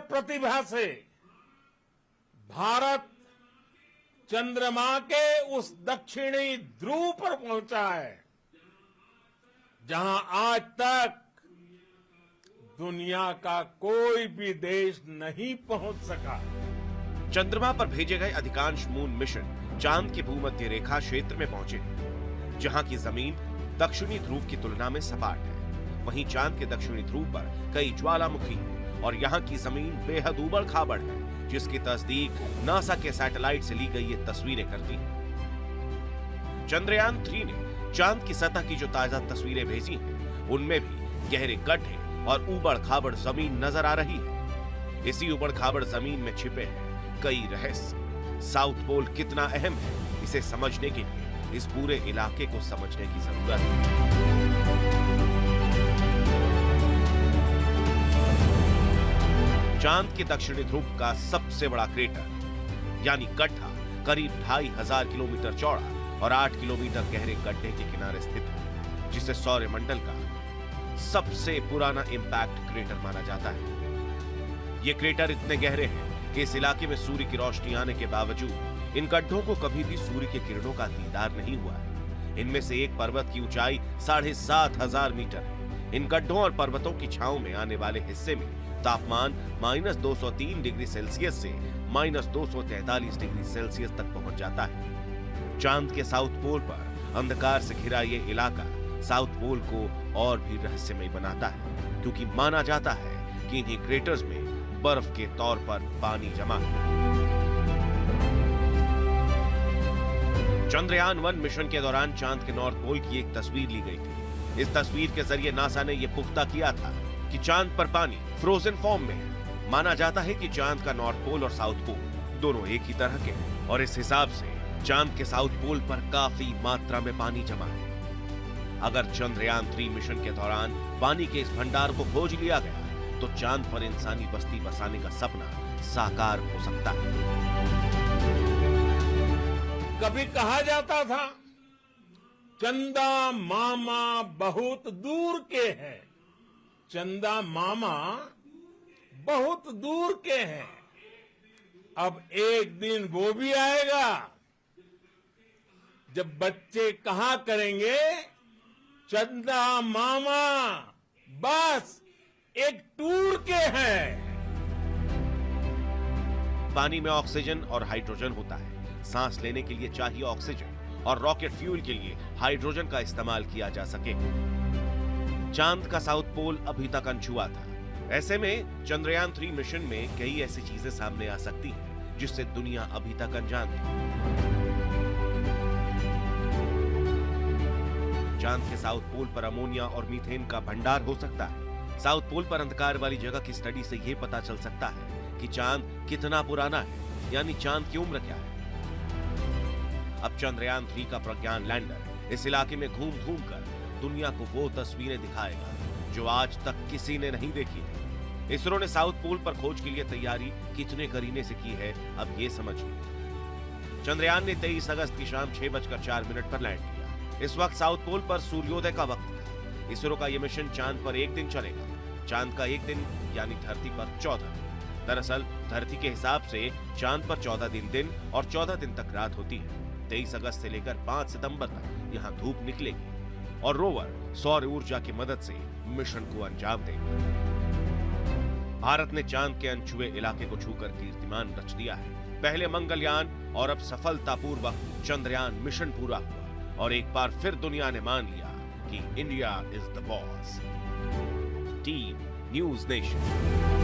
प्रतिभा से भारत चंद्रमा के उस दक्षिणी ध्रुव पर पहुंचा है जहां आज तक दुनिया का कोई भी देश नहीं पहुंच सका। चंद्रमा पर भेजे गए अधिकांश मून मिशन चांद के भूमध्य रेखा क्षेत्र में पहुंचे, जहां की जमीन दक्षिणी ध्रुव की तुलना में सपाट है। वहीं चांद के दक्षिणी ध्रुव पर कई ज्वालामुखी और यहाँ की जमीन बेहद उबड़ खाबड़ है, जिसकी तस्दीक नासा के सैटेलाइट से ली गई ये तस्वीरें करती हैं। चंद्रयान 3 ने चांद की सतह की जो ताजा तस्वीरें भेजी हैं, उनमें भी गहरे गड्ढे और उबड़ खाबड़ जमीन नजर आ रही है। इसी उबड़ खाबड़ जमीन में छिपे हैं कई रहस्य। साउथ पोल कितना अहम है, इसे समझने के लिए इस पूरे इलाके को समझने की जरूरत है। चांद के दक्षिणी ध्रुव का सबसे बड़ा क्रेटर यानी गड्ढा करीब 2500 किलोमीटर चौड़ा और 8 किलोमीटर गहरे गड्ढे के किनारे स्थित है, जिसे सौरमंडल का सबसे पुराना इंपैक्ट क्रेटर माना जाता है। ये क्रेटर इतने गहरे हैं कि इस इलाके में सूर्य की रोशनी आने के बावजूद इन गड्ढों को कभी भी सूर्य के किरणों का दीदार नहीं हुआ है। इनमें से एक पर्वत की ऊंचाई 7500 मीटर है। इन गड्ढों और पर्वतों की छांव में आने वाले हिस्से में तापमान -203 डिग्री सेल्सियस से -243 डिग्री सेल्सियस तक पहुंच जाता है। चांद के साउथ पोल पर अंधकार से घिरा ये इलाका साउथ पोल को और भी रहस्यमय बनाता है, क्योंकि माना जाता है कि इन्हीं क्रेटर्स में बर्फ के तौर पर पानी जमा है। चंद्रयान 1 मिशन के दौरान चांद के नॉर्थ पोल की एक तस्वीर ली गई थी। इस तस्वीर के जरिए नासा ने यह पुख्ता किया था कि चांद पर पानी फ्रोजन फॉर्म में है। माना जाता है कि चांद का नॉर्थ पोल और साउथ पोल दोनों एक ही तरह के हैं और इस हिसाब से चांद के साउथ पोल पर काफी मात्रा में पानी जमा है। अगर चंद्रयान 3 मिशन के दौरान पानी के इस भंडार को खोज लिया गया तो चांद पर इंसानी बस्ती बसाने का सपना साकार हो सकता है। कभी कहा जाता था चंदा मामा बहुत दूर के हैं, चंदा मामा बहुत दूर के हैं। अब एक दिन वो भी आएगा जब बच्चे कहा करेंगे चंदा मामा बस एक टूर के हैं। पानी में ऑक्सीजन और हाइड्रोजन होता है। सांस लेने के लिए चाहिए ऑक्सीजन और रॉकेट फ्यूल के लिए हाइड्रोजन का इस्तेमाल किया जा सके। चांद का साउथ पोल अभी तक अनछुआ था। ऐसे में चंद्रयान 3 मिशन में कई ऐसी चीजें सामने आ सकती हैं जिससे दुनिया अभी तक अनजान थी। चांद के साउथ पोल पर अमोनिया और मीथेन का भंडार हो सकता है। साउथ पोल पर अंधकार वाली जगह की स्टडी से यह पता चल सकता है कि चांद कितना पुराना है, यानी चांद की उम्र क्या है। अब चंद्रयान 3 का प्रज्ञान लैंडर इस इलाके में घूम घूम कर दुनिया को वो तस्वीरें दिखाएगा जो आज तक किसी ने नहीं देखी थी। इसरो ने साउथ पोल पर खोज के लिए तैयारी कितने करीने से की है, अब ये समझिए। चंद्रयान ने 23 अगस्त की शाम 6:04 पर लैंड किया। इस वक्त साउथ पोल पर सूर्योदय का वक्त था। इसरो का यह मिशन चांद पर एक दिन चलेगा। चांद का एक दिन यानी धरती पर 14 दिन। दरअसल धरती के हिसाब से चांद पर 14 दिन और 14 दिन तक रात होती है। 23 अगस्त से लेकर 5 सितंबर तक यहाँ धूप निकलेगी और रोवर सौर ऊर्जा की मदद से मिशन को अंजाम देगा। भारत ने चांद के अनछुए इलाके को छूकर कीर्तिमान रच दिया है। पहले मंगलयान और अब सफलतापूर्वक चंद्रयान मिशन पूरा हुआ और एक बार फिर दुनिया ने मान लिया कि India is the boss. Team news nation.